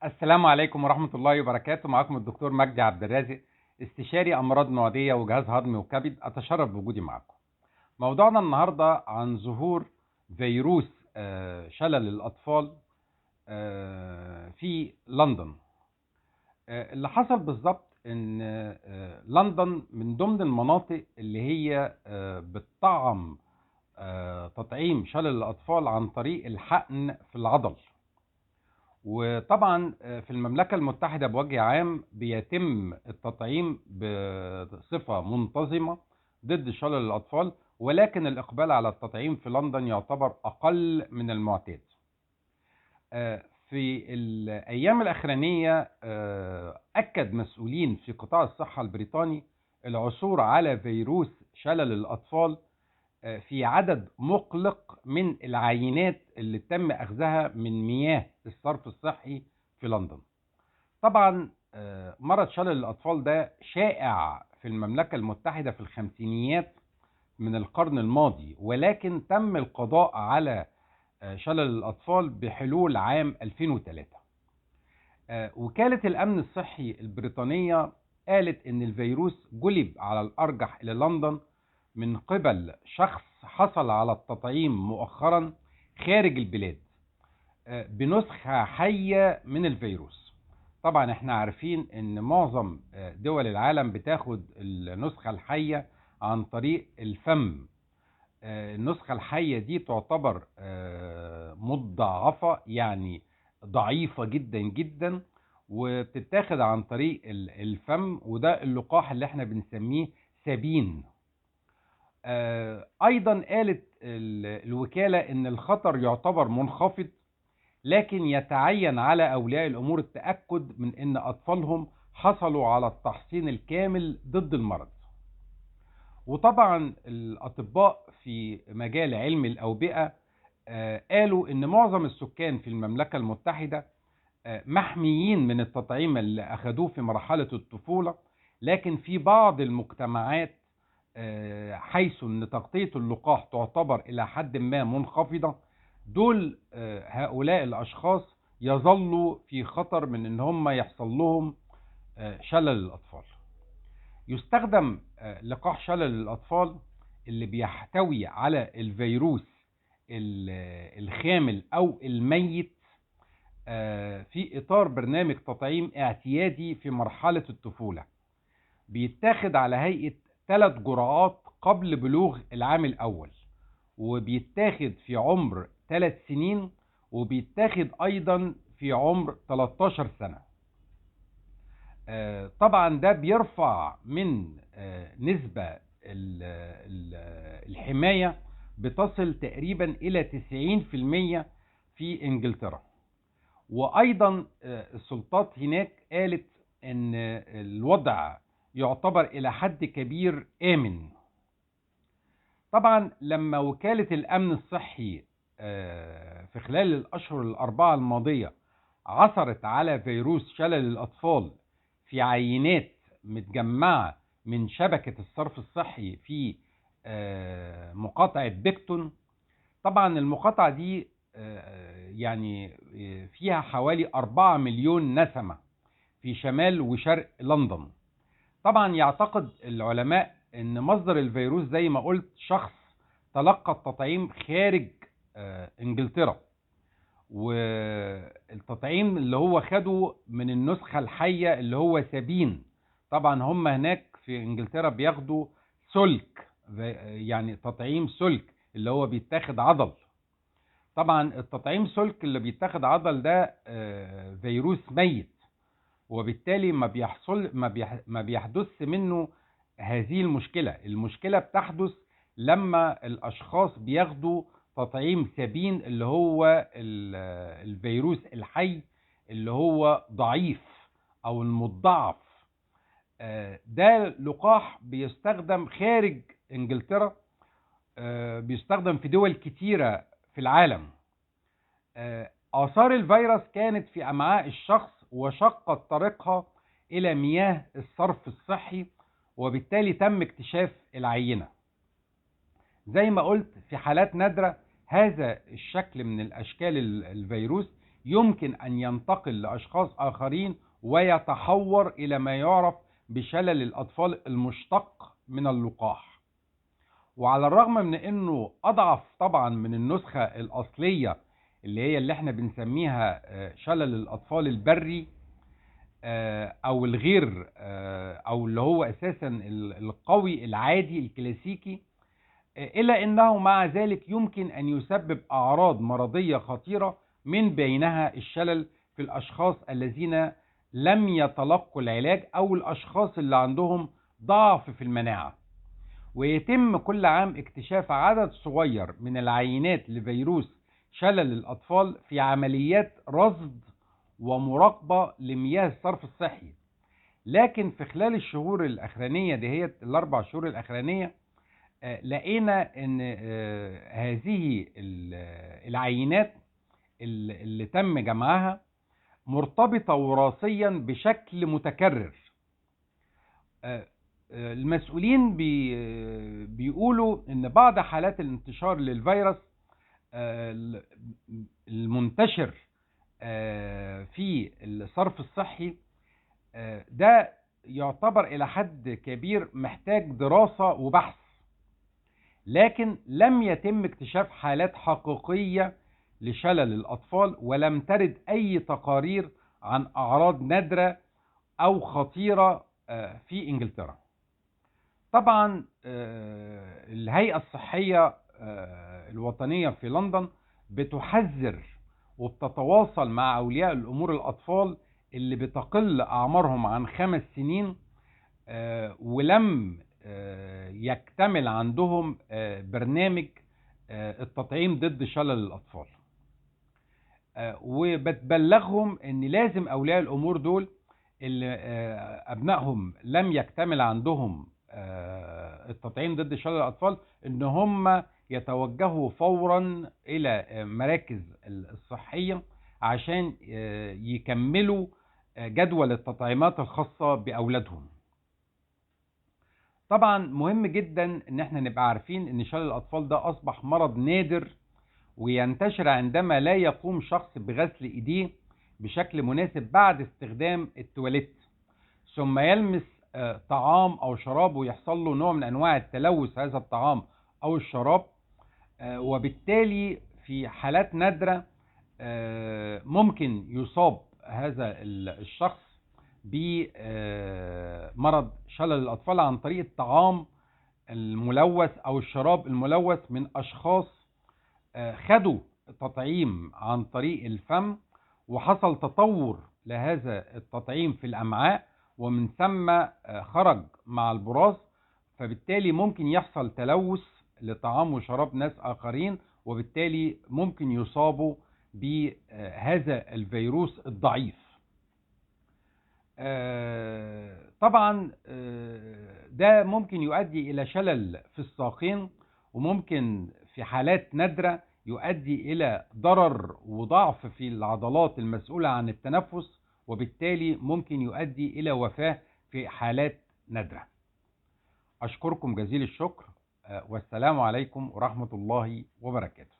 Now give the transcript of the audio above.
السلام عليكم ورحمة الله وبركاته. معكم الدكتور مجدي عبد الرازق، استشاري أمراض معدية وجهاز هضمي وكبد. أتشرف بوجودي معكم. موضوعنا النهاردة عن ظهور فيروس شلل الأطفال في لندن. اللي حصل بالظبط إن لندن من ضمن المناطق اللي هي بتطعم تطعيم شلل الأطفال عن طريق الحقن في العضل. وطبعا في المملكة المتحدة بوجه عام بيتم التطعيم بصفة منتظمة ضد شلل الأطفال، ولكن الإقبال على التطعيم في لندن يعتبر أقل من المعتاد. في الأيام الأخرانية أكد مسؤولين في قطاع الصحة البريطاني العثور على فيروس شلل الأطفال في عدد مقلق من العينات اللي تم أخذها من مياه الصرف الصحي في لندن. طبعا مرض شلل الأطفال ده شائع في المملكة المتحدة في الخمسينيات من القرن الماضي، ولكن تم القضاء على شلل الأطفال بحلول عام 2003. وكالة الأمن الصحي البريطانية قالت إن الفيروس جلب على الأرجح إلى لندن من قبل شخص حصل على التطعيم مؤخرا خارج البلاد بنسخة حية من الفيروس. طبعا احنا عارفين ان معظم دول العالم بتاخد النسخة الحية عن طريق الفم. النسخة الحية دي تعتبر مضاعفة، يعني ضعيفة جدا جدا، وبتتاخد عن طريق الفم، وده اللقاح اللي احنا بنسميه سابين. ايضا قالت الوكالة ان الخطر يعتبر منخفض، لكن يتعين على اولياء الامور التأكد من ان اطفالهم حصلوا على التحصين الكامل ضد المرض. وطبعا الاطباء في مجال علم الاوبئة قالوا ان معظم السكان في المملكة المتحدة محميين من التطعيم اللي اخدوه في مرحلة الطفولة، لكن في بعض المجتمعات حيث ان تغطية اللقاح تعتبر الى حد ما منخفضة، دول هؤلاء الاشخاص يظلوا في خطر من ان هم يحصل لهم شلل الاطفال. يستخدم لقاح شلل الاطفال اللي بيحتوي على الفيروس الخامل او الميت في اطار برنامج تطعيم اعتيادي في مرحلة الطفولة. بيتاخد على هيئة 3 جرعات قبل بلوغ العام الأول، وبيتاخد في عمر 3 سنين، وبيتاخد أيضا في عمر 13 سنة. طبعا ده بيرفع من نسبة الحماية، بتصل تقريبا إلى 90% في إنجلترا. وأيضا السلطات هناك قالت أن الوضع يعتبر إلى حد كبير آمن. طبعا لما وكالة الأمن الصحي في خلال الأشهر الأربعة الماضية عثرت على فيروس شلل الأطفال في عينات متجمعة من شبكة الصرف الصحي في مقاطعة بيكتون. طبعا المقاطعة دي يعني فيها حوالي 4 مليون نسمة في شمال وشرق لندن. طبعا يعتقد العلماء ان مصدر الفيروس زي ما قلت شخص تلقى التطعيم خارج انجلترا، والتطعيم اللي هو خده من النسخة الحية اللي هو سابين. طبعا هم هناك في انجلترا بياخدوا سلك، يعني تطعيم سلك اللي هو بيتاخد عضل. طبعا التطعيم سلك اللي بيتاخد عضل ده فيروس ميت، وبالتالي ما بيحدث منه هذه المشكلة. المشكلة بتحدث لما الأشخاص بياخدوا تطعيم سابين اللي هو الفيروس الحي اللي هو ضعيف أو المضاعف. ده لقاح بيستخدم خارج إنجلترا، بيستخدم في دول كتيرة في العالم. آثار الفيروس كانت في أمعاء الشخص وشقت طريقها إلى مياه الصرف الصحي، وبالتالي تم اكتشاف العينة. زي ما قلت في حالات نادرة هذا الشكل من الأشكال الفيروس يمكن أن ينتقل لأشخاص آخرين ويتحور إلى ما يعرف بشلل الأطفال المشتق من اللقاح. وعلى الرغم من أنه أضعف طبعا من النسخة الأصلية اللي احنا بنسميها شلل الأطفال البري أو الغير أو اللي هو أساسا القوي العادي الكلاسيكي، إلا أنه مع ذلك يمكن أن يسبب أعراض مرضية خطيرة، من بينها الشلل في الأشخاص الذين لم يتلقوا العلاج أو الأشخاص اللي عندهم ضعف في المناعة. ويتم كل عام اكتشاف عدد صغير من العينات لفيروس شلل الأطفال في عمليات رصد ومراقبة لمياه الصرف الصحي. لكن في خلال الشهور الأخرانية دهيت ال4 شهور الأخرانية لقينا ان هذه العينات اللي تم جمعها مرتبطة وراثيا بشكل متكرر. المسؤولين بيقولوا ان بعض حالات الانتشار للفيروس المنتشر في الصرف الصحي ده يعتبر الى حد كبير محتاج دراسة وبحث، لكن لم يتم اكتشاف حالات حقيقية لشلل الأطفال، ولم ترد أي تقارير عن أعراض نادرة أو خطيرة في إنجلترا. طبعا الهيئة الصحية الوطنية في لندن بتحذر وبتتواصل مع أولياء الأمور الأطفال اللي بتقل أعمارهم عن 5 سنين ولم يكتمل عندهم برنامج التطعيم ضد شلل الأطفال، وبتبلغهم ان لازم أولياء الأمور دول اللي أبنائهم لم يكتمل عندهم التطعيم ضد شلل الأطفال ان هم يتوجهوا فورا إلى مراكز الصحية عشان يكملوا جدول التطعيمات الخاصة بأولادهم. طبعا مهم جدا ان احنا نبقى عارفين ان شلل الاطفال ده اصبح مرض نادر، وينتشر عندما لا يقوم شخص بغسل ايديه بشكل مناسب بعد استخدام التواليت، ثم يلمس طعام او شراب ويحصل له نوع من انواع التلوث هذا الطعام او الشراب، وبالتالي في حالات نادرة ممكن يصاب هذا الشخص بمرض شلل الأطفال عن طريق الطعام الملوث أو الشراب الملوث من أشخاص خدوا تطعيم عن طريق الفم، وحصل تطور لهذا التطعيم في الأمعاء، ومن ثم خرج مع البراز، فبالتالي ممكن يحصل تلوث لطعام وشراب ناس آخرين، وبالتالي ممكن يصابوا بهذا الفيروس الضعيف. طبعا ده ممكن يؤدي إلى شلل في الساقين، وممكن في حالات نادرة يؤدي إلى ضرر وضعف في العضلات المسؤولة عن التنفس، وبالتالي ممكن يؤدي إلى وفاة في حالات نادرة. أشكركم جزيل الشكر، والسلام عليكم ورحمة الله وبركاته.